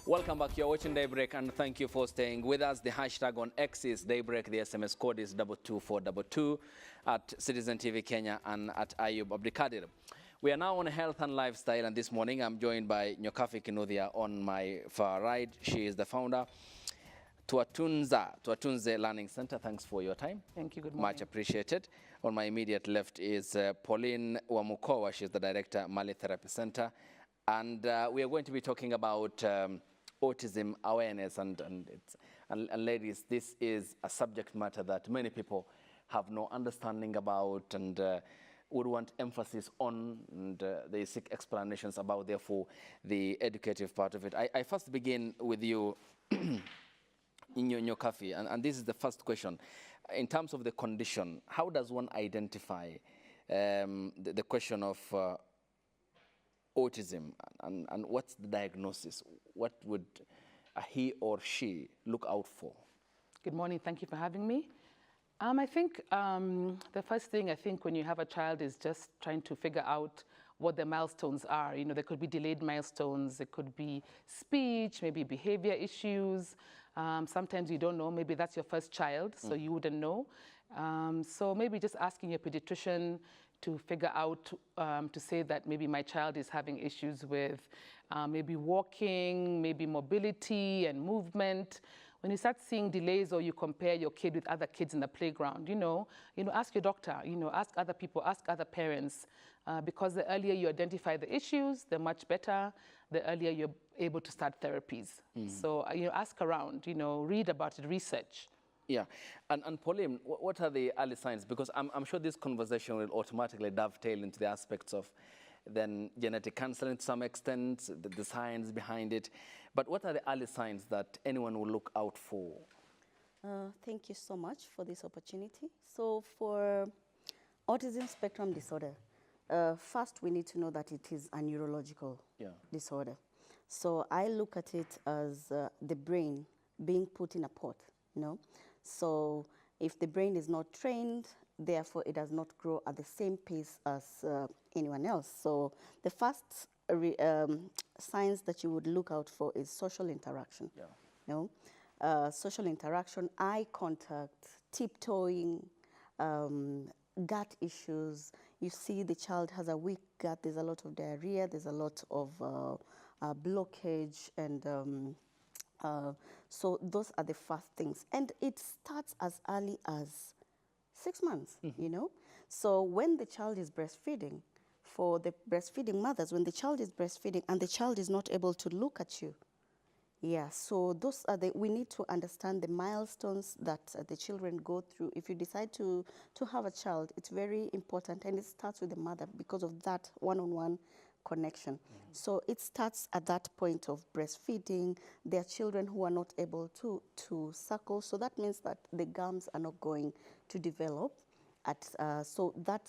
Welcome back. You're watching Daybreak, and thank you for staying with us. The hashtag on X is Daybreak. The SMS code is 22422 at Citizen TV Kenya and at Ayub Abdikadir. We are now on health and lifestyle, and this morning I'm joined by Nyokabi Kinuthia on my far right. She is the founder, Tuwatunze Learning Center. Thanks for your time. Thank you. Good morning. Much appreciated. On my immediate left is Pauline Wamukowa. She's the director, Mali Therapy Center. And we are going to be talking about autism awareness. And ladies, this is a subject matter that many people have no understanding about and would want emphasis on, and they seek explanations about, therefore, the educative part of it. I first begin with you, Nyokabi, and this is the first question. In terms of the condition, how does one identify the question of autism, and what's the diagnosis? What would he or she look out for? Good morning. Thank you for having me. I think the first thing when you have a child is just trying to figure out what the milestones are. You know, there could be delayed milestones, there could be speech, maybe behavior issues. Sometimes you don't know, maybe that's your first child, so you wouldn't know. So maybe just asking your pediatrician to figure out, to say that maybe my child is having issues with maybe walking, maybe mobility and movement. When you start seeing delays or you compare your kid with other kids in the playground, ask your doctor, ask other people, ask other parents, because the earlier you identify the issues, the much better, the earlier you're able to start therapies. So, ask around, read about it, research. Yeah, and Pauline, what are the early signs? Because I'm sure this conversation will automatically dovetail into the aspects of then genetic counseling to some extent, the science behind it. But what are the early signs that anyone will look out for? Thank you so much for this opportunity. So for autism spectrum disorder, first we need to know that it is a neurological disorder. So I look at it as the brain being put in a pot, So if the brain is not trained, therefore it does not grow at the same pace as anyone else. So the first signs that you would look out for is social interaction. Social interaction, eye contact, tiptoeing, gut issues. You see the child has a weak gut, there's a lot of diarrhea, there's a lot of blockage, and so those are the first things. And it starts as early as 6 months, So when the child is breastfeeding, for the breastfeeding mothers, when the child is breastfeeding and the child is not able to look at you, so those are we need to understand the milestones that the children go through. If you decide to have a child, it's very important, and it starts with the mother because of that one-on-one connection. So it starts at that point of breastfeeding. There are children who are not able to suckle, so that means that the gums are not going to develop. So that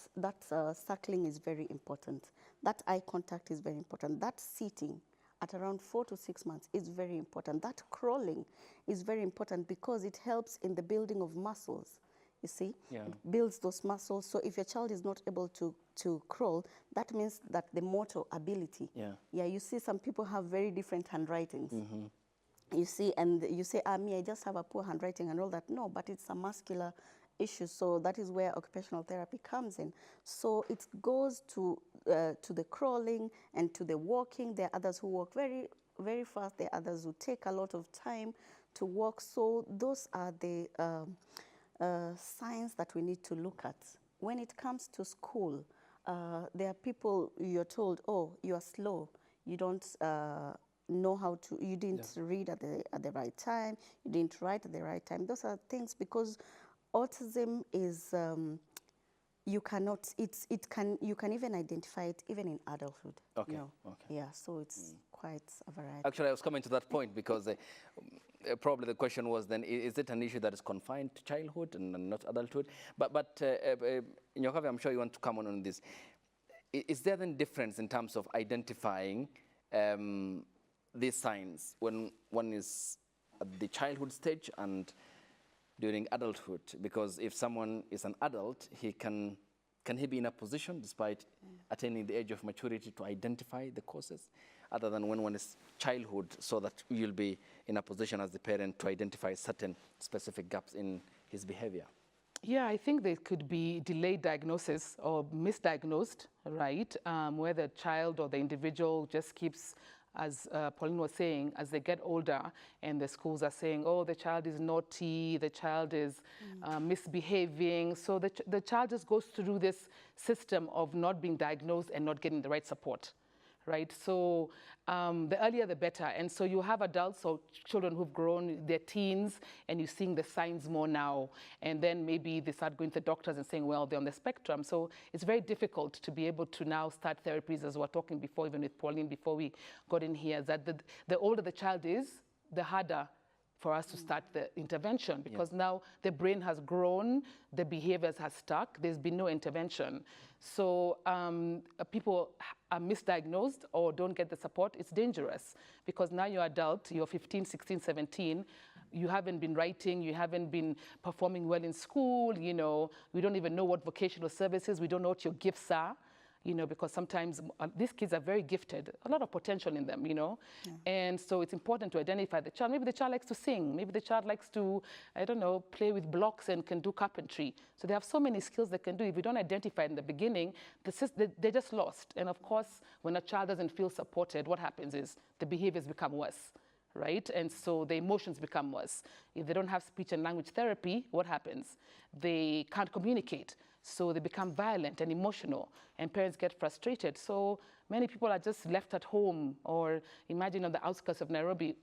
suckling is very important. That eye contact is very important. That sitting at around 4 to 6 months is very important. That crawling is very important because it helps in the building of muscles. You see, it builds those muscles. So if your child is not able to crawl, that means that the motor ability. You see some people have very different handwritings. You see, and you say, me, I just have a poor handwriting and all that. No, but it's a muscular issue. So that is where occupational therapy comes in. So it goes to the crawling and to the walking. There are others who walk very, very fast. There are others who take a lot of time to walk. So those are the signs that we need to look at. When it comes to school, there are people you're told, oh, you are slow. You don't know how to, you didn't read at the right time. You didn't write at the right time. Those are things because autism is, you can even identify it even in adulthood. So it's quite a variety. Actually, I was coming to that point because probably the question was then, is it an issue that is confined to childhood and not adulthood? But Nyokabi, I'm sure you want to come on this. Is there then difference in terms of identifying these signs when one is at the childhood stage and during adulthood? Because if someone is an adult, can he be in a position, despite attaining the age of maturity, to identify the causes? other than when it's childhood, so that you'll be in a position as the parent to identify certain specific gaps in his behavior? Yeah, I think there could be delayed diagnosis or misdiagnosed, right? Where the child or the individual just keeps, as Pauline was saying, as they get older and the schools are saying, oh, the child is naughty, the child is misbehaving. So the child just goes through this system of not being diagnosed and not getting the right support. Right, so the earlier the better. And so you have adults or children who've grown, they're teens, and you're seeing the signs more now. And then maybe they start going to doctors and saying, well, they're on the spectrum. So it's very difficult to be able to now start therapies, as we were talking before, even with Pauline, before we got in here, that the older the child is, the harder for us to start the intervention, because now the brain has grown, the behaviors have stuck, there's been no intervention. So people are misdiagnosed or don't get the support. It's dangerous, because now you're adult, you're 15, 16, 17, you haven't been writing, you haven't been performing well in school, you know, we don't even know what vocational services, we don't know what your gifts are. You know, because sometimes these kids are very gifted, a lot of potential in them, you know. And so it's important to identify the child. Maybe the child likes to sing. Maybe the child likes to, I don't know, play with blocks and can do carpentry. So they have so many skills they can do. If we don't identify in the beginning, they're just lost. And of course, when a child doesn't feel supported, what happens is the behaviors become worse, right? And so the emotions become worse. If they don't have speech and language therapy, what happens? They can't communicate. So they become violent and emotional, and parents get frustrated. So many people are just left at home, or imagine on the outskirts of Nairobi,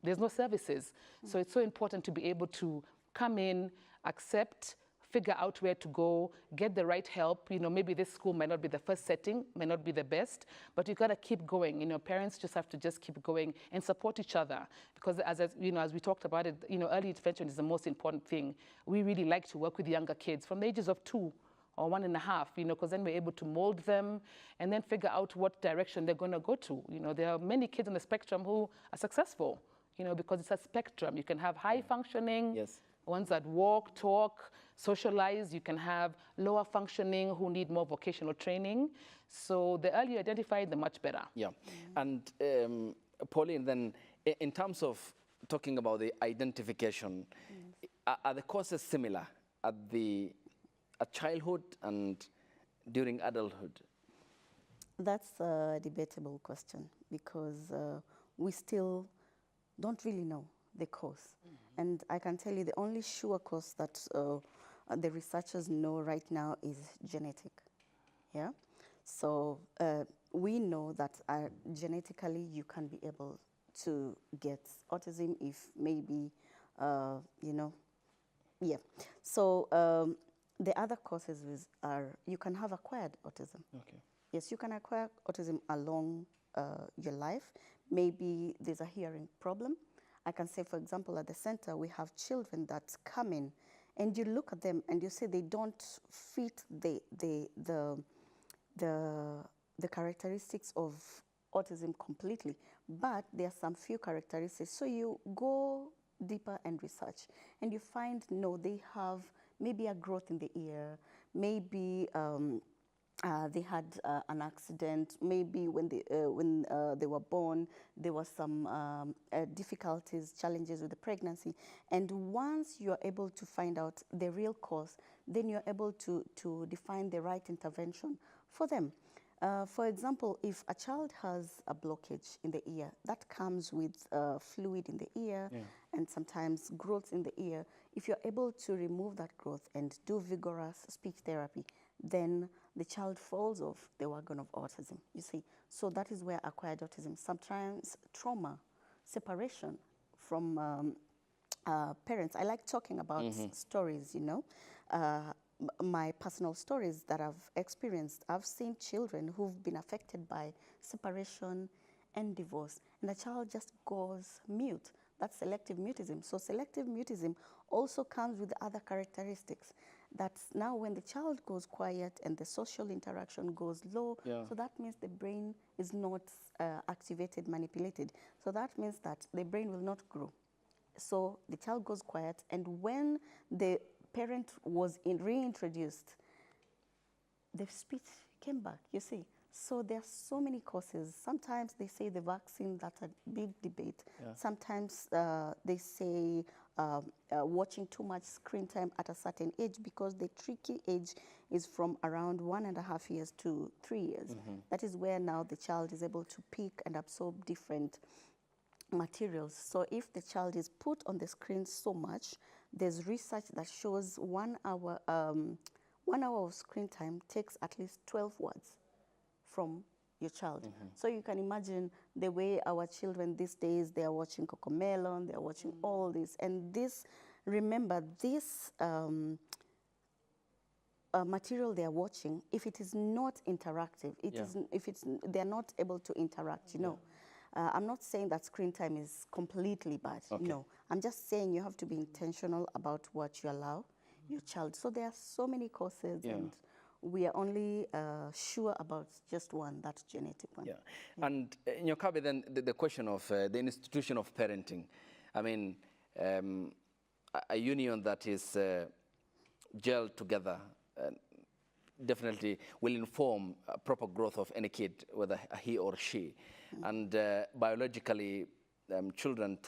there's no services. So it's so important to be able to come in, accept, figure out where to go, get the right help. You know, maybe this school might not be the first setting, may not be the best, but you gotta keep going. You know, parents just have to just keep going and support each other. Because as you know, as we talked about it, you know, early intervention is the most important thing. We really like to work with younger kids from the ages of 2 or 1.5, you know, because then we're able to mold them and then figure out what direction they're going to go to. You know, there are many kids on the spectrum who are successful, you know, because it's a spectrum. You can have high functioning, ones that walk, talk, socialize. You can have lower functioning who need more vocational training. So the earlier you identify, the much better. Yeah. And Pauline, then in terms of talking about the identification, are the causes similar at childhood and during adulthood? That's a debatable question, because we still don't really know the cause. And I can tell you the only sure cause that the researchers know right now is genetic. Yeah. So we know that genetically you can be able to get autism if maybe, you know, So the other causes are you can have acquired autism. Okay. Yes, you can acquire autism along your life. Maybe there's a hearing problem. I can say, for example, at the center, we have children that come in, and you look at them and you say they don't fit the characteristics of autism completely, but there are some few characteristics. So you go deeper and research, and you find, no, they have maybe a growth in the ear, maybe they had an accident, maybe when they were born, there were some difficulties, challenges with the pregnancy. And once you're able to find out the real cause, then you're able to define the right intervention for them. For example, if a child has a blockage in the ear, that comes with fluid in the ear and sometimes growth in the ear. If you're able to remove that growth and do vigorous speech therapy, then the child falls off the wagon of autism, you see. So that is where acquired autism, sometimes trauma, separation from parents. I like talking about stories, you know. My personal stories that I've experienced, I've seen children who've been affected by separation and divorce, and the child just goes mute. That's selective mutism. So selective mutism also comes with other characteristics. That's now when the child goes quiet and the social interaction goes low, so that means the brain is not activated, manipulated. So that means that the brain will not grow. So the child goes quiet, and when the parent was reintroduced, the speech came back, you see. So there are so many causes. Sometimes they say the vaccine, that's a big debate. Yeah. Sometimes they say watching too much screen time at a certain age, because the tricky age is from around 1.5 years to 3 years. That is where now the child is able to pick and absorb different materials. So if the child is put on the screen so much, there's research that shows 1 hour, 1 hour of screen time takes at least 12 words from your child. So you can imagine the way our children these days, they are watching Cocomelon, they are watching all this. And this, remember, this material they are watching, if it is not interactive, they're not able to interact, you know. I'm not saying that screen time is completely bad, no. I'm just saying you have to be intentional about what you allow your child. So there are so many causes, and we are only sure about just one, that genetic one. And Nyokabi, then the question of the institution of parenting. I mean, a union that is gelled together definitely will inform proper growth of any kid, whether he or she. And biologically, children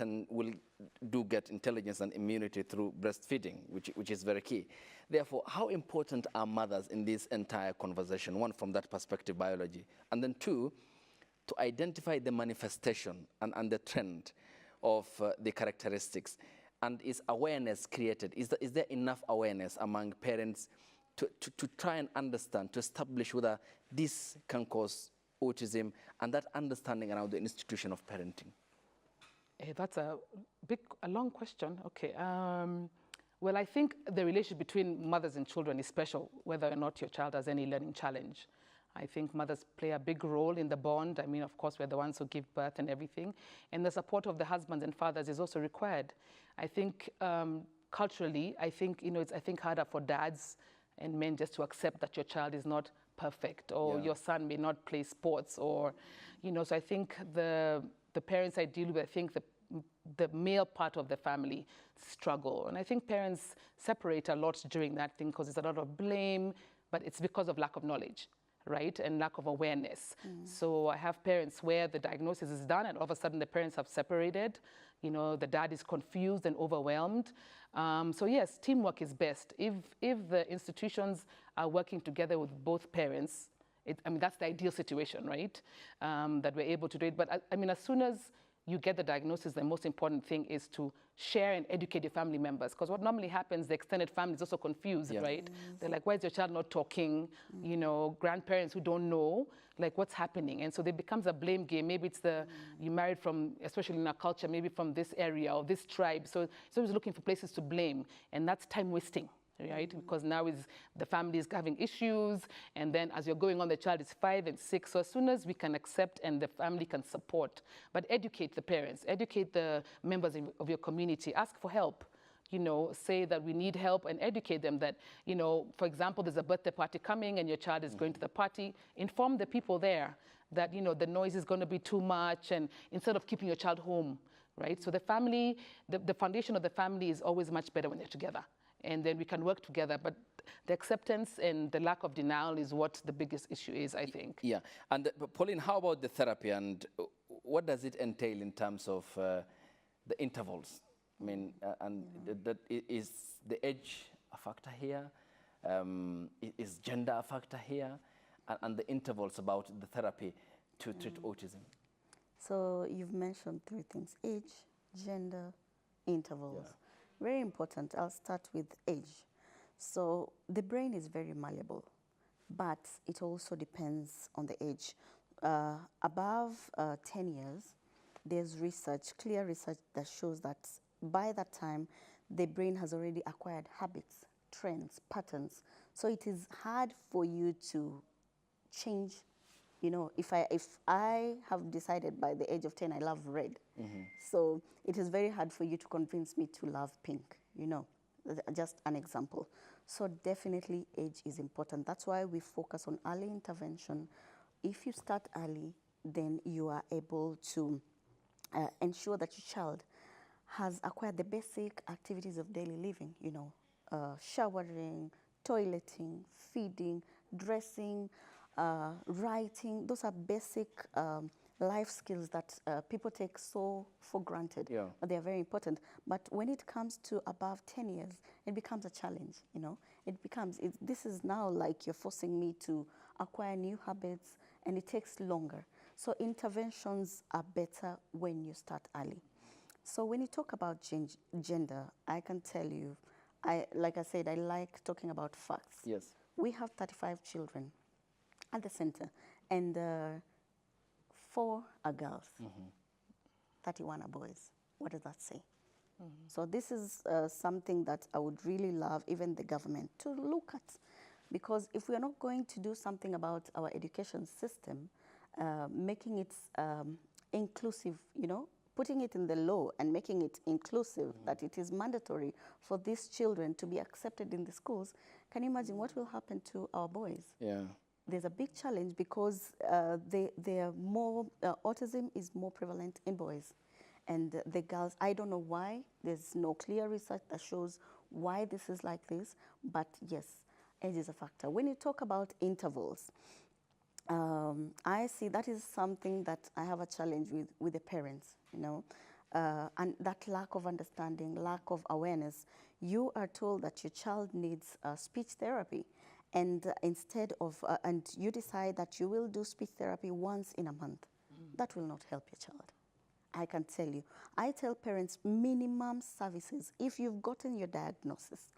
do get intelligence and immunity through breastfeeding, which is very key. Therefore, how important are mothers in this entire conversation? One, from that perspective, biology. And then two, to identify the manifestation and the trend of the characteristics. And is awareness created? Is there enough awareness among parents to try and understand, to establish whether this can cause autism, and that understanding around the institution of parenting? That's a long question. Okay. Well, I think the relationship between mothers and children is special, whether or not your child has any learning challenge. I think mothers play a big role in the bond. I mean, of course, we're the ones who give birth and everything. And the support of the husbands and fathers is also required. I think culturally, I think, it's harder for dads and men just to accept that your child is not perfect, or your son may not play sports, or, so I think the parents I deal with, I think the male part of the family struggle. And I think parents separate a lot during that thing, because there's a lot of blame, but it's because of lack of knowledge, right? And lack of awareness. So I have parents where the diagnosis is done and all of a sudden the parents have separated. The dad is confused and overwhelmed. So yes, teamwork is best. If the institutions are working together with both parents, that's the ideal situation, right? That we're able to do it. But as soon as you get the diagnosis, the most important thing is to share and educate your family members. Because what normally happens, the extended family is also confused, right? They're like, why is your child not talking? Grandparents who don't know, like, what's happening? And so there becomes a blame game. Maybe it's you married from, especially in our culture, maybe from this area or this tribe. So it's always looking for places to blame. And that's time wasting. Right? Because now the family is having issues, and then as you're going on, the child is 5 and 6. So as soon as we can accept and the family can support, but educate the parents, educate the members of your community, ask for help. Say that we need help, and educate them that, for example, there's a birthday party coming and your child is going to the party. Inform the people there that, the noise is going to be too much, and instead of keeping your child home, right? So the family, the foundation of the family is always much better when they're together. And then we can work together. But the acceptance and the lack of denial is what the biggest issue is, I think. Yeah. And Pauline, how about the therapy, and what does it entail in terms of the intervals? Is the age a factor here? Is gender a factor here? And the intervals about the therapy to treat autism? So you've mentioned 3 things: age, gender, intervals. Very important. I'll start with age. So the brain is very malleable, but it also depends on the age. Above 10 years, there's clear research that shows that by that time, the brain has already acquired habits, trends, patterns. So it is hard for you to change. If I have decided by the age of 10 I love red, so it is very hard for you to convince me to love pink, just an example. So definitely age is important. That's why we focus on early intervention. If you start early, then you are able to ensure that your child has acquired the basic activities of daily living, showering, toileting, feeding, dressing, writing. Those are basic life skills that people take so for granted, but they are very important. But when it comes to above 10 years, it becomes a challenge, you know. This is now like you're forcing me to acquire new habits, and it takes longer. So interventions are better when you start early. So when you talk about gender, I can tell you, like I said, I like talking about facts. Yes. We have 35 children at the center, and 4 are girls, 31 are boys. What does that say? So this is something that I would really love even the government to look at, because if we are not going to do something about our education system, making it inclusive, you know, putting it in the law and making it inclusive, that it is mandatory for these children to be accepted in the schools, can you imagine what will happen to our boys? Yeah. There's a big challenge because they are more, autism is more prevalent in boys. And the girls, I don't know why, there's no clear research that shows why this is like this, but yes, age is a factor. When you talk about intervals, I see that is something that I have a challenge with the parents, you know, and that lack of understanding, lack of awareness. You are told that your child needs speech therapy, and instead of, and you decide that you will do speech therapy once in a month. That will not help your child. I can tell you. I tell parents minimum services. If you've gotten your diagnosis,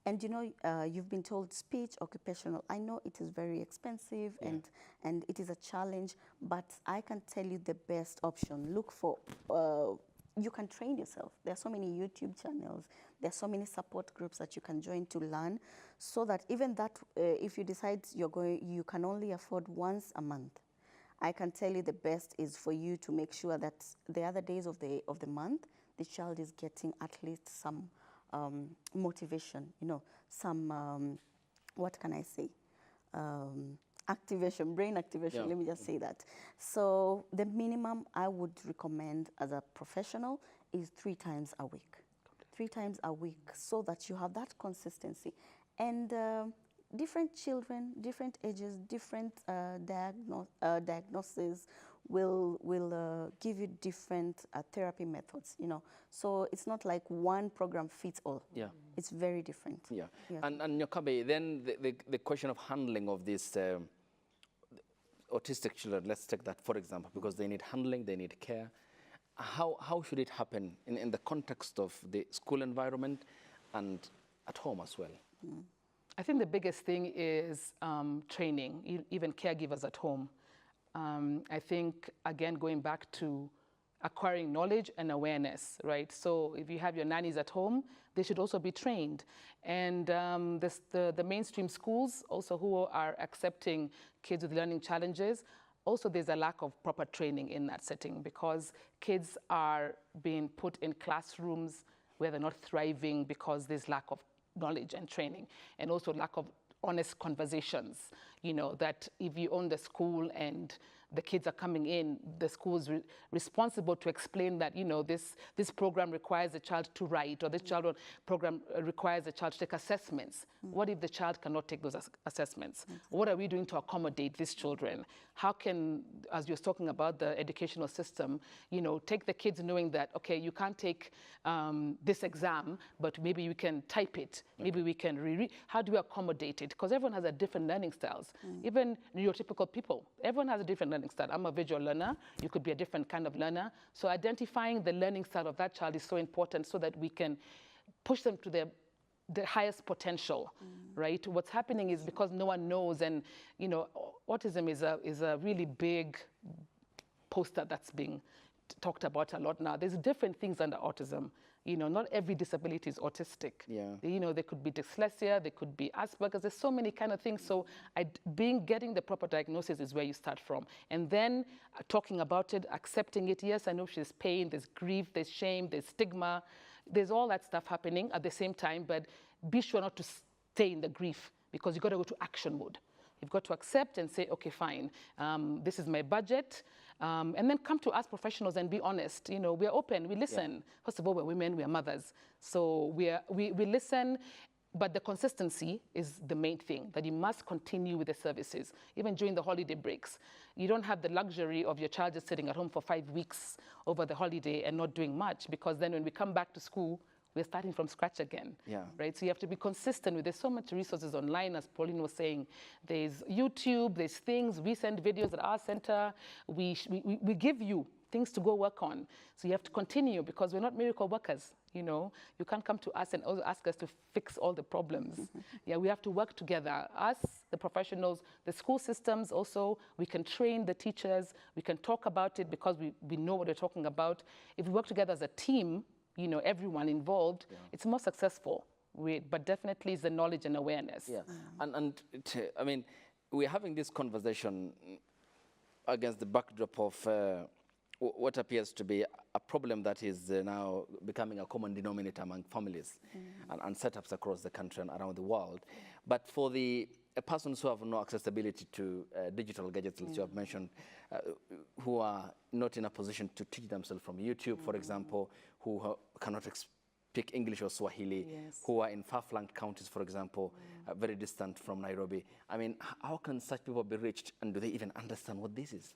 and you know, you've been told speech, occupational, I know it is very expensive, and it is a challenge, but I can tell you the best option. Look for, you can train yourself. There are so many YouTube channels. There are so many support groups that you can join to learn, so that even that, if you decide you can only afford once a month, I can tell you the best is for you to make sure that the other days of the month, the child is getting at least some motivation, you know, some, what can I say, activation, brain activation, let me just say that. So the minimum I would recommend as a professional is 3 times a week. 3 times a week, so that you have that consistency. And different children, different ages, different diagnoses will give you different therapy methods, you know. So it's not like one program fits all. Yeah. It's very different. Yeah. And Nyokabi, then the question of handling of these autistic children, let's take that for example, because they need handling, they need care. How should it happen in the context of the school environment and at home as well? I think the biggest thing is training, even caregivers at home. I think, again, going back to acquiring knowledge and awareness, right? So if you have your nannies at home, they should also be trained. And the mainstream schools also who are accepting kids with learning challenges, also there's a lack of proper training in that setting, because kids are being put in classrooms where they're not thriving because there's lack of knowledge and training, and also lack of honest conversations. You know, that if you own the school and the kids are coming in, the school is responsible to explain that, you know, this program requires a child to write, or this program requires a child to take assessments. What if the child cannot take those assessments? What are we doing to accommodate these children? How can, as you're talking about the educational system, you know, take the kids knowing that, okay, you can't take this exam, but maybe you can type it. Maybe we can reread. How do we accommodate it? Because everyone has a different learning styles. Even neurotypical people, everyone has a different learning style. I'm a visual learner. You could be a different kind of learner. So identifying the learning style of that child is so important, so that we can push them to the highest potential, right? What's happening is, because no one knows, and you know, autism is a really big poster that's being talked about a lot now. There's different things under autism. You know, not every disability is autistic. Yeah. You know, there could be dyslexia, there could be Asperger's, there's so many kind of things. So getting the proper diagnosis is where you start from. And then talking about it, accepting it. Yes, I know there's pain, there's grief, there's shame, there's stigma. There's all that stuff happening at the same time, but be sure not to stay in the grief, because you've got to go to action mode. You've got to accept and say, okay, fine, this is my budget. And then come to us professionals and be honest. You know, we're open, we listen. Yeah. First of all, we're women, we're mothers. So we listen, But the consistency is the main thing, that you must continue with the services, even during the holiday breaks. You don't have the luxury of your child just sitting at home for 5 weeks over the holiday and not doing much, because then when we come back to school, we're starting from scratch again, right? So you have to be consistent with, there's so much resources online, as Pauline was saying. There's YouTube, there's things, we send videos at our center, we give you things to go work on. So you have to continue, because we're not miracle workers, you know. You can't come to us and also ask us to fix all the problems. Yeah, we have to work together. Us, the professionals, the school systems also, we can train the teachers, we can talk about it because we know what we're talking about. If we work together as a team, you know, everyone involved, it's more successful. But definitely it's the knowledge and awareness. Yeah, I mean, we're having this conversation against the backdrop of what appears to be a problem that is now becoming a common denominator among families and setups across the country and around the world. But for the persons who have no accessibility to digital gadgets, as you have mentioned, who are not in a position to teach themselves from YouTube, for example, who cannot speak English or Swahili, who are in far-flung counties, for example, very distant from Nairobi. I mean, how can such people be reached, and do they even understand what this is?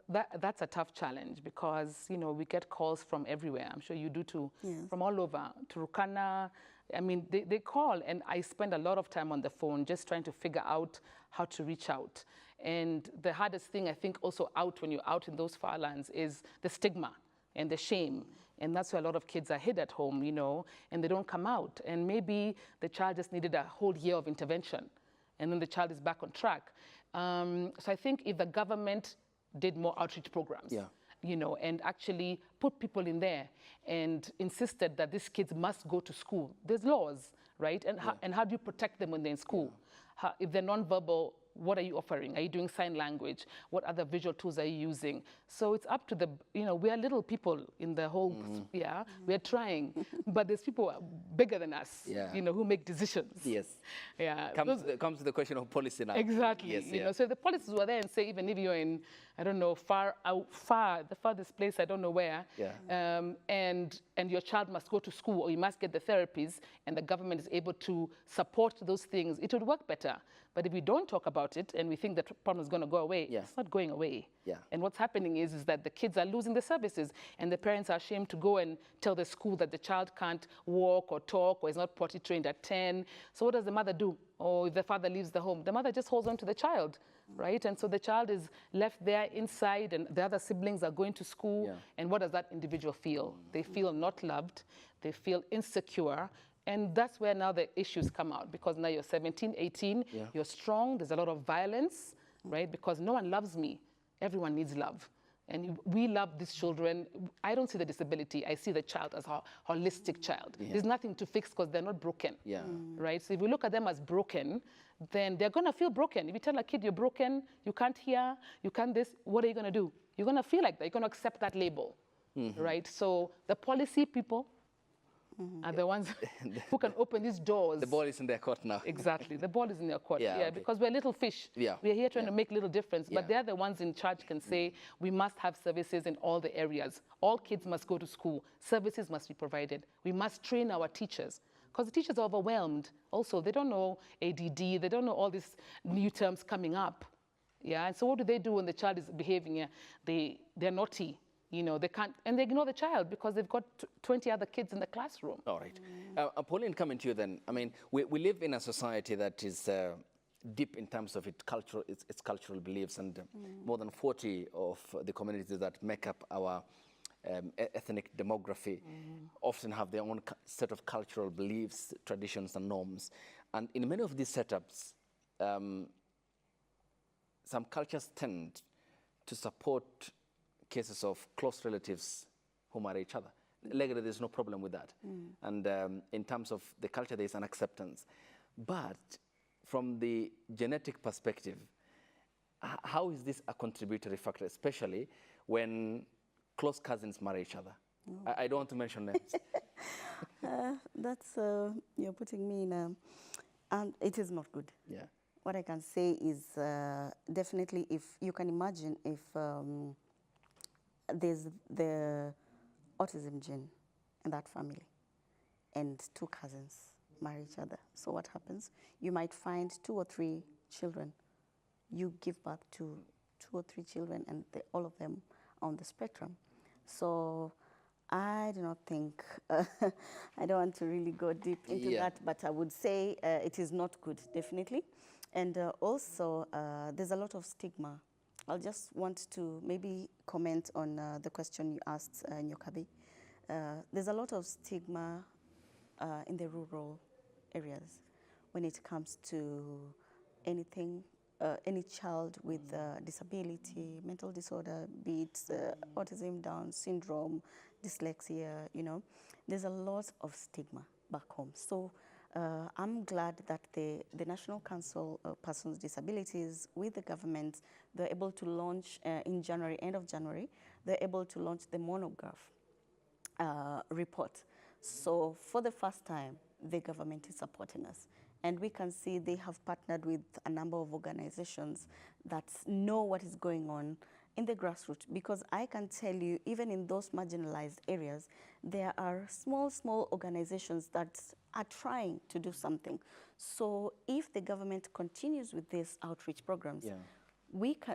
That's a tough challenge, because, you know, we get calls from everywhere. I'm sure you do too, from all over, Turkana. I mean, they call, and I spend a lot of time on the phone just trying to figure out how to reach out. And the hardest thing, I think, also when you're out in those far lands, is the stigma and the shame. And that's why a lot of kids are hid at home, you know, and they don't come out. And maybe the child just needed a whole year of intervention, and then the child is back on track. So I think if the government did more outreach programs, you know, and actually put people in there and insisted that these kids must go to school. There's laws, right? And how do you protect them when they're in school? If they're nonverbal, what are you offering? Are you doing sign language? What other visual tools are you using? So it's up to the, you know, we are little people in the whole, we're trying, but there's people bigger than us, you know, who make decisions. Comes to the question of policy now. Exactly. You know, so the policies were there and say, even if you're in, I don't know, far, the farthest place, I don't know where, and your child must go to school, or you must get the therapies, and the government is able to support those things, it would work better. But if we don't talk about it and we think that problem is going to go away, it's not going away. And what's happening is that the kids are losing the services, and the parents are ashamed to go and tell the school that the child can't walk or talk or is not potty trained at 10. So what does the mother do? Or if the father leaves the home, the mother just holds on to the child, right? And so the child is left there inside, and the other siblings are going to school. And what does that individual feel? They feel not loved, they feel insecure. And that's where now the issues come out, because now you're 17, 18, you're strong, there's a lot of violence, right? Because no one loves me. Everyone needs love. And we love these children. I don't see the disability. I see the child as a holistic child. There's nothing to fix because they're not broken, right? So if we look at them as broken, then they're going to feel broken. If you tell a kid you're broken, you can't hear, you can't this, what are you going to do? You're going to feel like that. You're going to accept that label, right? So the policy people are the ones who can open these doors. The ball is in their court now. Exactly, the ball is in their court. Because we're little fish. We're here trying to make little difference, but they're the ones in charge can say, we must have services in all the areas. All kids must go to school. Services must be provided. We must train our teachers, because the teachers are overwhelmed. Also, they don't know ADD, they don't know all these new terms coming up. And so what do they do when the child is behaving? They're naughty. You know, they can't, and they ignore the child because they've got 20 other kids in the classroom. All right. Pauline, coming to you then. I mean, we live in a society that is deep in terms of its cultural beliefs, and more than 40 of the communities that make up our ethnic demography often have their own set of cultural beliefs, traditions, and norms. And in many of these setups, some cultures tend to support cases of close relatives who marry each other. Legally, there's no problem with that. And in terms of the culture, there's an acceptance. But from the genetic perspective, how is this a contributory factor, especially when close cousins marry each other? I don't want to mention names. That's, you're putting me in a, and it is not good. What I can say is definitely, if you can imagine, if there's the autism gene in that family and two cousins marry each other. So what happens? You might find 2 or 3 children. You give birth to 2 or 3 children, and all of them are on the spectrum. So I do not think, I don't want to really go deep into that, but I would say it is not good, definitely. And also, there's a lot of stigma. I'll just want to maybe comment on the question you asked, Nyokabi. There's a lot of stigma in the rural areas when it comes to anything, any child with disability, mental disorder, be it autism, Down syndrome, dyslexia, you know. There's a lot of stigma back home. So I'm glad that the National Council of Persons with Disabilities with the government, they're able to launch in January, end of January, they're able to launch the monograph report. So for the first time, the government is supporting us. And we can see they have partnered with a number of organizations that know what is going on in the grassroots. Because I can tell you, even in those marginalized areas, there are small organizations that are trying to do something. So if the government continues with these outreach programs,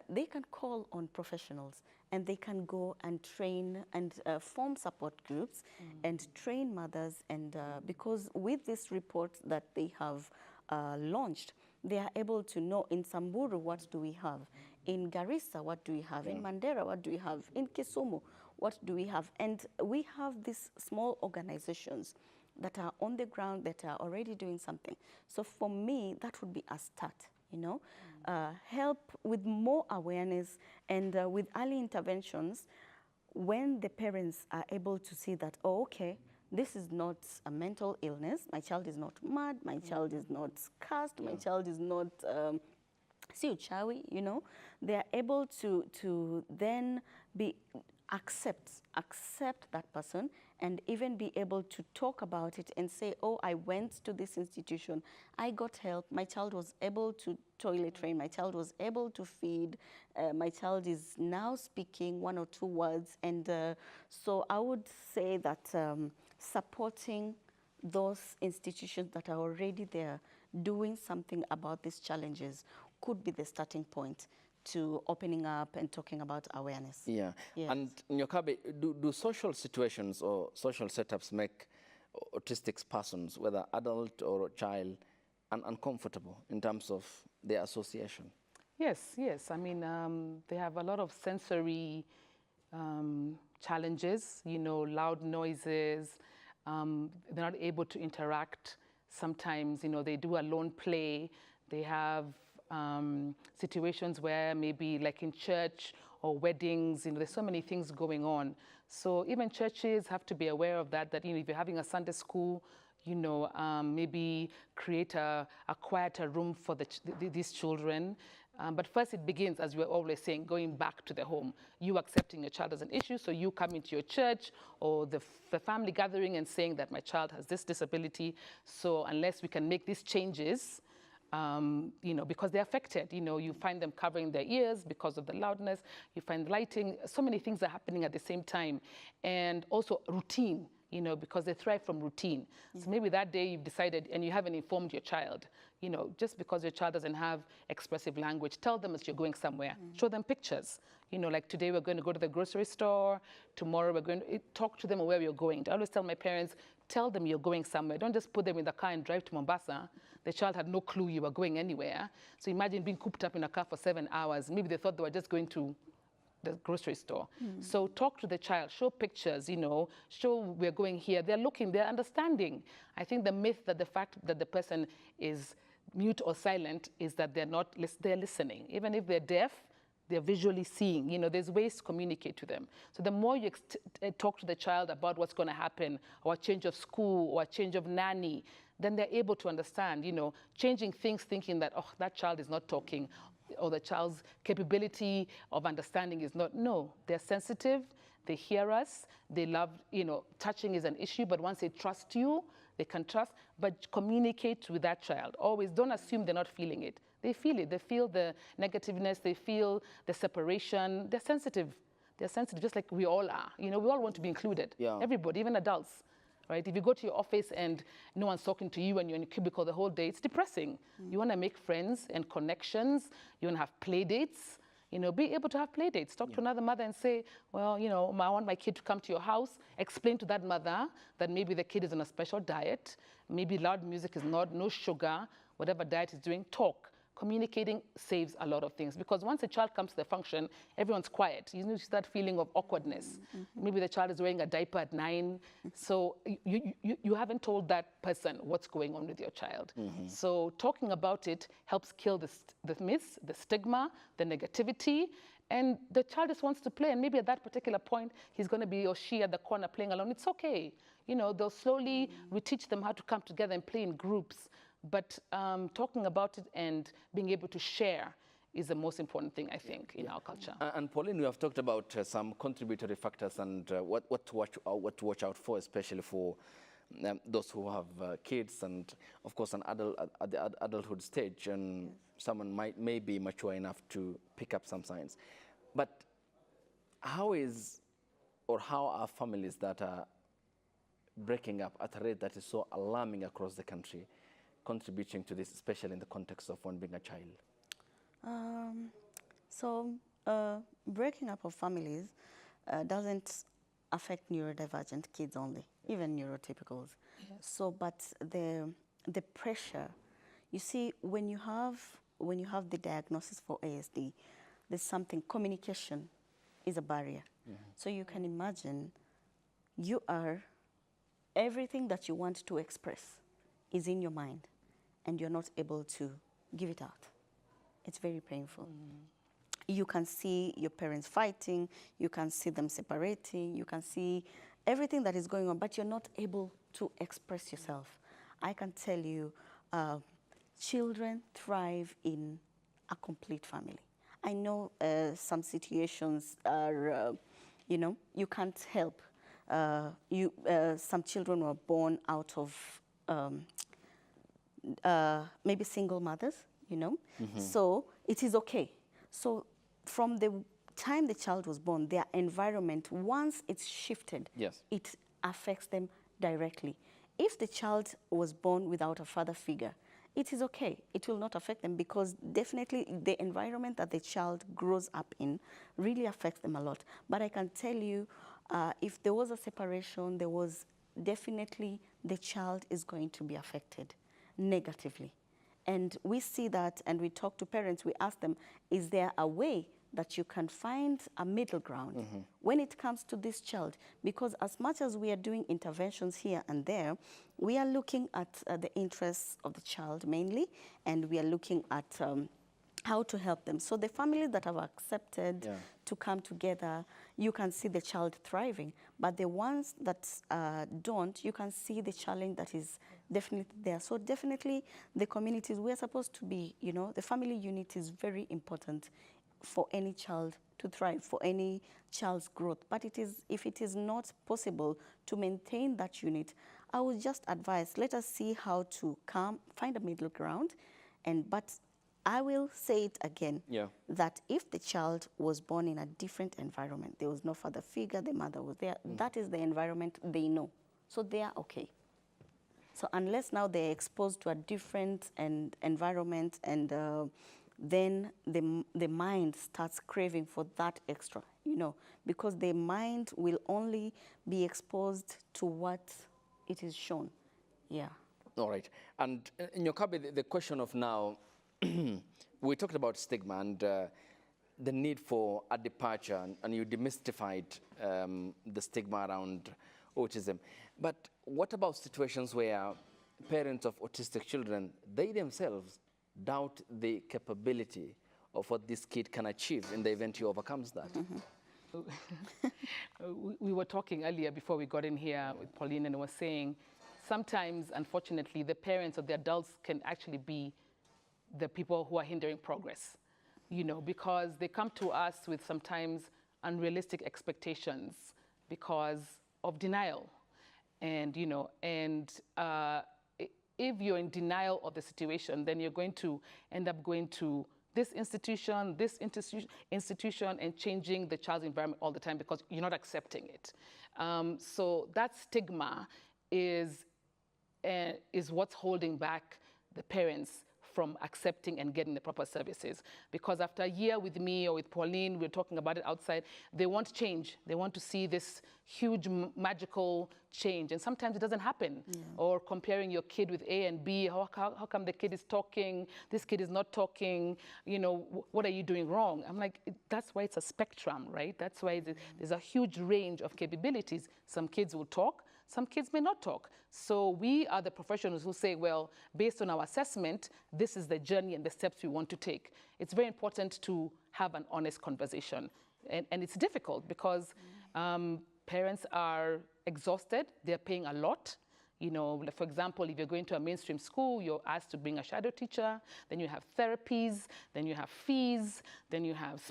they can call on professionals, and they can go and train and form support groups and train mothers. And because with this report that they have launched, they are able to know in Samburu, what do we have? In Garissa, what do we have? In Mandera, what do we have? In Kisumu, what do we have? And we have these small organizations that are on the ground that are already doing something. So for me, that would be a start, you know? Help with more awareness and with early interventions when the parents are able to see that, oh, okay, this is not a mental illness. My child is not mad. My child is not cursed. My child is not uchawi, you know. They are able to then accept that person, and even be able to talk about it and say, oh, I went to this institution, I got help, my child was able to toilet train, my child was able to feed, my child is now speaking 1 or 2 words. And so I would say that supporting those institutions that are already there doing something about these challenges could be the starting point to opening up and talking about awareness. Yeah. Yes. And Nyokabi, do social situations or social setups make autistic persons, whether adult or child, uncomfortable in terms of their association? Yes. I mean, they have a lot of sensory challenges, you know, loud noises. They're not able to interact. Sometimes, you know, they do alone play. They have situations where maybe like in church or weddings, you know, there's so many things going on. So even churches have to be aware of that, you know, if you're having a Sunday school, you know, maybe create a quieter room for these children. But first it begins, as we're always saying, going back to the home. You accepting your child as an issue, so you come into your church or the family gathering and saying that my child has this disability. So unless we can make these changes, you know, because they're affected, you know, you find them covering their ears because of the loudness, you find lighting, so many things are happening at the same time. And also routine, you know, because they thrive from routine. So maybe that day you've decided and you haven't informed your child, you know, just because your child doesn't have expressive language, tell them as you're going somewhere, show them pictures. You know, like today we're going to go to the grocery store, tomorrow we're going to talk to them where we're going. I always tell my parents, tell them you're going somewhere. Don't just put them in the car and drive to Mombasa. The child had no clue you were going anywhere. So imagine being cooped up in a car for 7 hours. Maybe they thought they were just going to the grocery store. So talk to the child, show pictures, you know, show we're going here. They're looking, they're understanding. I think the myth that the fact that the person is mute or silent is that they're listening. Even if they're deaf, they're visually seeing. You know, there's ways to communicate to them. So the more you talk to the child about what's going to happen, or a change of school, or a change of nanny, then they're able to understand, you know, changing things, thinking that, oh, that child is not talking, or the child's capability of understanding is not. No, they're sensitive, they hear us, they love, you know, touching is an issue, but once they trust you, they can trust, but communicate with that child. Always don't assume they're not feeling it. They feel it, they feel the negativeness, they feel the separation, they're sensitive, just like we all are. You know, we all want to be included, everybody, even adults. right? If you go to your office and no one's talking to you and you're in a cubicle the whole day, it's depressing. You want to make friends and connections. You want to have play dates. You know, be able to have play dates. Talk to another mother and say, well, you know, I want my kid to come to your house. Explain to that mother that maybe the kid is on a special diet. Maybe loud music is not, no sugar, whatever diet is doing. Talk. Communicating saves a lot of things, because once a child comes to the function, everyone's quiet. You know, that feeling of awkwardness. Maybe the child is wearing a diaper at 9, so you haven't told that person what's going on with your child. So talking about it helps kill the myths, the stigma, the negativity, and the child just wants to play, and maybe at that particular point, he's going to be or she at the corner playing alone. It's okay. You know, they'll slowly, we teach them how to come together and play in groups. But talking about it and being able to share is the most important thing, I think, in our culture. And Pauline, we have talked about some contributory factors and what to watch out for, especially for those who have kids and, of course, at the adulthood stage, and someone may be mature enough to pick up some signs. But how are families that are breaking up at a rate that is so alarming across the country contributing to this, especially in the context of one being a child? Breaking up of families doesn't affect neurodivergent kids only, even neurotypicals. Yes. So, but the pressure, you see, when you have the diagnosis for ASD, there's something, communication is a barrier. So you can imagine everything that you want to express is in your mind, and you're not able to give it out. It's very painful. You can see your parents fighting, you can see them separating, you can see everything that is going on, but you're not able to express yourself. I can tell you, children thrive in a complete family. I know some situations are, you know, you can't help. Some children were born out of maybe single mothers, you know. So it is okay. So from the time the child was born, their environment, once it's shifted, it affects them directly. If the child was born without a father figure, it is okay. It will not affect them, because definitely the environment that the child grows up in really affects them a lot. But I can tell you, if there was a separation, there was definitely the child is going to be affected negatively. And we see that, and we talk to parents, we ask them, is there a way that you can find a middle ground when it comes to this child? Because as much as we are doing interventions here and there, we are looking at the interests of the child mainly, and we are looking at how to help them. So the families that have accepted to come together, you can see the child thriving. But the ones that don't, you can see the challenge that is definitely there. So definitely the communities, we're supposed to be, you know, the family unit is very important for any child to thrive, for any child's growth. But if it is not possible to maintain that unit, I would just advise, let us see how to find a middle ground. But I will say it again, that if the child was born in a different environment, there was no father figure, the mother was there, that is the environment they know. So they are okay. So unless now they're exposed to a different environment, and then the mind starts craving for that extra, you know, because the mind will only be exposed to what it is shown. All right. And Nyokabi, the question of now, we talked about stigma and the need for a departure, and you demystified the stigma around autism. But what about situations where parents of autistic children, they themselves doubt the capability of what this kid can achieve in the event he overcomes that? We were talking earlier before we got in here with Pauline, and was saying sometimes, unfortunately, the parents or the adults can actually be the people who are hindering progress, you know, because they come to us with sometimes unrealistic expectations because of denial. And, you know, if you're in denial of the situation, then you're going to end up going to this institution, and changing the child's environment all the time because you're not accepting it. So that stigma is what's holding back the parents from accepting and getting the proper services. Because after a year with me or with Pauline, we're talking about it outside, they want change. They want to see this huge magical change. And sometimes it doesn't happen. Yeah. Or comparing your kid with A and B, how come the kid is talking, this kid is not talking, you know, what are you doing wrong? I'm like, that's why it's a spectrum, right? That's why there's a huge range of capabilities. Some kids will talk, some kids may not talk. So we are the professionals who say, well, based on our assessment, this is the journey and the steps we want to take. It's very important to have an honest conversation. And it's difficult because parents are exhausted. They're paying a lot. You know, for example, if you're going to a mainstream school, you're asked to bring a shadow teacher, then you have therapies, then you have fees, then you have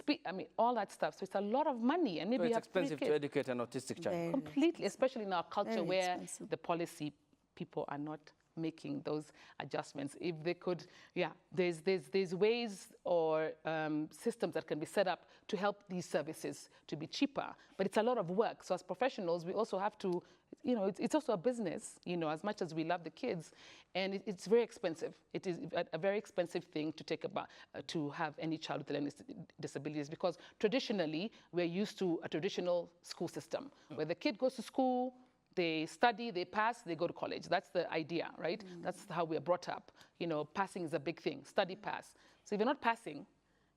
all that stuff. So it's a lot of money. And maybe so it's expensive to educate an autistic child. Completely, especially in our culture where the policy people are not making those adjustments. If they could, there's ways or systems that can be set up to help these services to be cheaper. But it's a lot of work. So as professionals, we also have to, you know, it's also a business, you know, as much as we love the kids. And it's very expensive. It is a very expensive thing to take about, to have any child with learning disabilities, because traditionally, we're used to a traditional school system where the kid goes to school, they study, they pass, they go to college. That's the idea, right? That's how we're brought up. You know, passing is a big thing, study, pass. So if you're not passing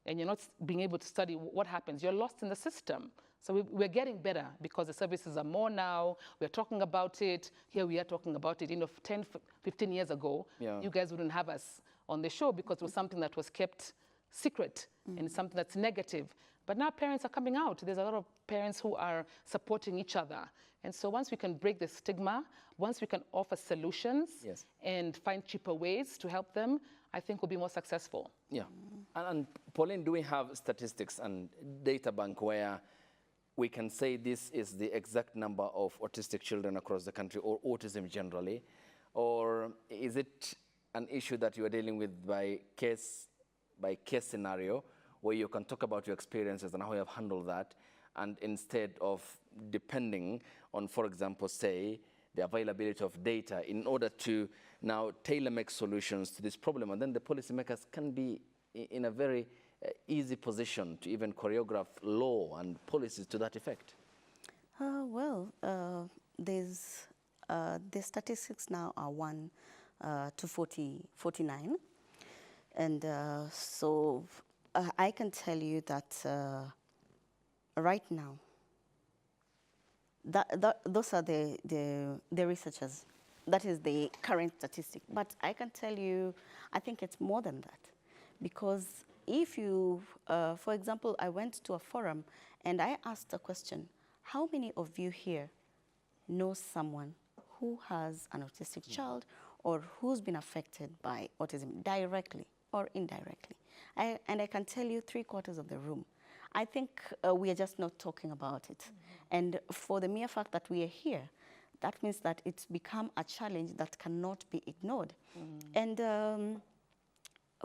and you're not being able to study, what happens? You're lost in the system. So we're getting better because the services are more now. We're talking about it. Here we are talking about it. You know, 10, 15 years ago, you guys wouldn't have us on the show because it was something that was kept secret and something that's negative. But now parents are coming out. There's a lot of parents who are supporting each other. And so once we can break the stigma, once we can offer solutions and find cheaper ways to help them, I think we'll be more successful. Yeah. And Pauline, do we have statistics and data bank where we can say this is the exact number of autistic children across the country, or autism generally? Or is it an issue that you are dealing with by case scenario, where you can talk about your experiences and how you have handled that, and instead of depending on, for example, say, the availability of data in order to now tailor-make solutions to this problem, and then the policymakers can be in a very easy position to even choreograph law and policies to that effect? The statistics now are 1 to 49. And so I can tell you that right now, those are the researchers. That is the current statistic. But I can tell you, I think it's more than that. Because if you, for example, I went to a forum and I asked a question, how many of you here know someone who has an autistic child or who's been affected by autism directly or indirectly? And I can tell you 3/4 of the room. I think we are just not talking about it. And for the mere fact that we are here, that means that it's become a challenge that cannot be ignored. And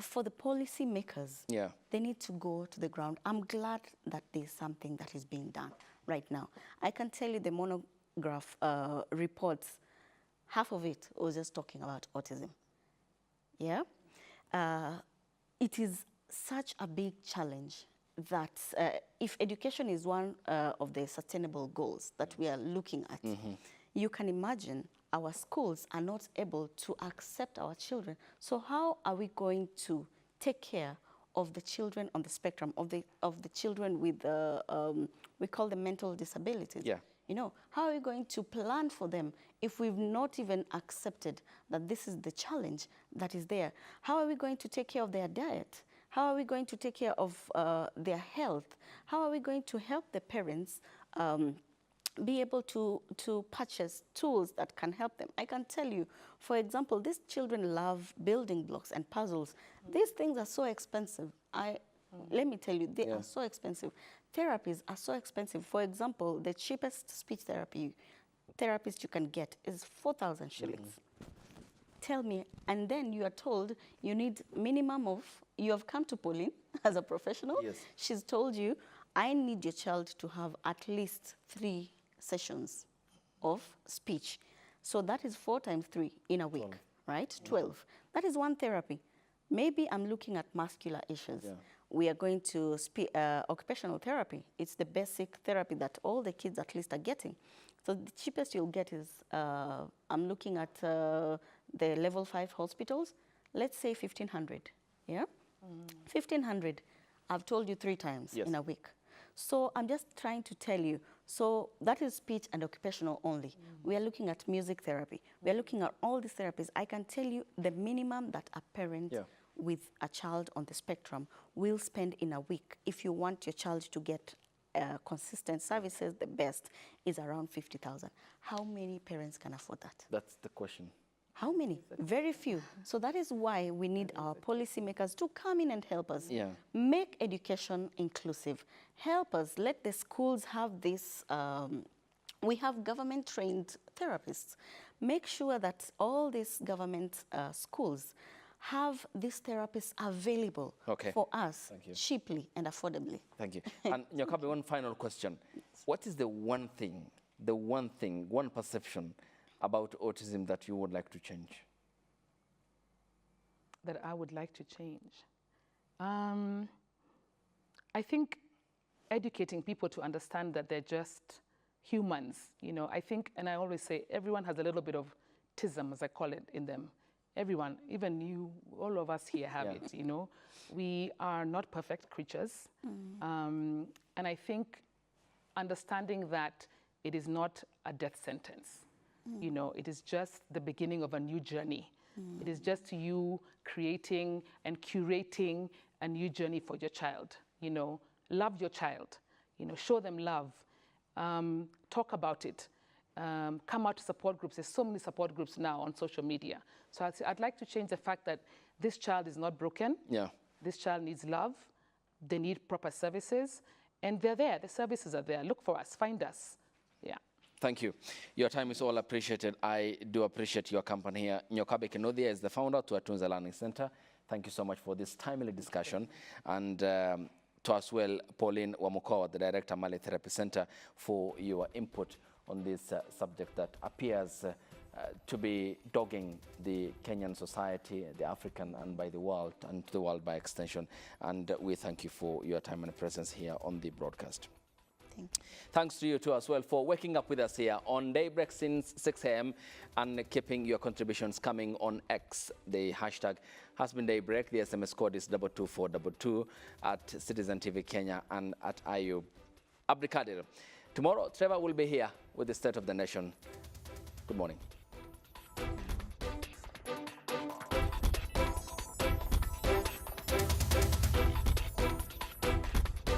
for the policy makers, they need to go to the ground. I'm glad that there's something that is being done right now. I can tell you the monograph reports, half of it was just talking about autism. Yeah? It is such a big challenge that if education is one of the sustainable goals that we are looking at, you can imagine our schools are not able to accept our children. So how are we going to take care of the children on the spectrum, of the children with, we call them mental disabilities? You know, how are we going to plan for them if we've not even accepted that this is the challenge that is there? How are we going to take care of their diet? How are we going to take care of their health? How are we going to help the parents be able to purchase tools that can help them? I can tell you, for example, these children love building blocks and puzzles. These things are so expensive. Let me tell you, they are so expensive. Therapies are so expensive. For example, the cheapest speech therapist you can get is 4,000 shillings. Tell me, and then you are told you need minimum of, you have come to Pauline as a professional. She's told you, I need your child to have at least 3 sessions of speech. So that is 4 times 3 in a week, right? 12. That is one therapy. Maybe I'm looking at muscular issues. We are going to occupational therapy. It's the basic therapy that all the kids at least are getting. So the cheapest you'll get is, I'm looking at the level 5 hospitals, let's say 1,500, yeah? 1,500, I've told you 3 times in a week. So I'm just trying to tell you, so that is speech and occupational only. We are looking at music therapy. We are looking at all these therapies. I can tell you the minimum that a parent with a child on the spectrum will spend in a week, if you want your child to get consistent services, the best is around 50,000. How many parents can afford that? That's the question. How many? Very few. So that is why we need our policymakers to come in and help us. Make education inclusive. Help us. Let the schools have this. We have government-trained therapists. Make sure that all these government schools have these therapists available for us cheaply and affordably. Thank you. And Nyokabi, one final question. What is the one thing, one perception about autism that you would like to change? That I would like to change? I think educating people to understand that they're just humans. You know, I think, and I always say, everyone has a little bit of autism, as I call it, in them. Everyone, even you, all of us here have it, you know. We are not perfect creatures. And I think understanding that it is not a death sentence. You know, it is just the beginning of a new journey. It is just you creating and curating a new journey for your child. You know, love your child. You know, show them love. Talk about it. Come out to support groups. There's so many support groups now on social media. So I'd like to change the fact that this child is not broken. This child needs love. They need proper services. And they're there. The services are there. Look for us. Find us. Thank you. Your time is all appreciated. I do appreciate your company here. Nyokabi Kinuthia is the founder of Tuwatunze Learning Center. Thank you so much for this timely discussion. And to as well, Pauline Wamukowa, the director, Mali Therapy Center, for your input on this subject that appears to be dogging the Kenyan society, the African, and by the world, and the world by extension. And we thank you for your time and presence here on the broadcast. Thanks to you too as well for waking up with us here on Daybreak since 6 a.m. and keeping your contributions coming on X. The hashtag has been Daybreak. The SMS code is 22422 at Citizen TV Kenya and at IU Abdikadir. Tomorrow, Trevor will be here with the State of the Nation. Good morning.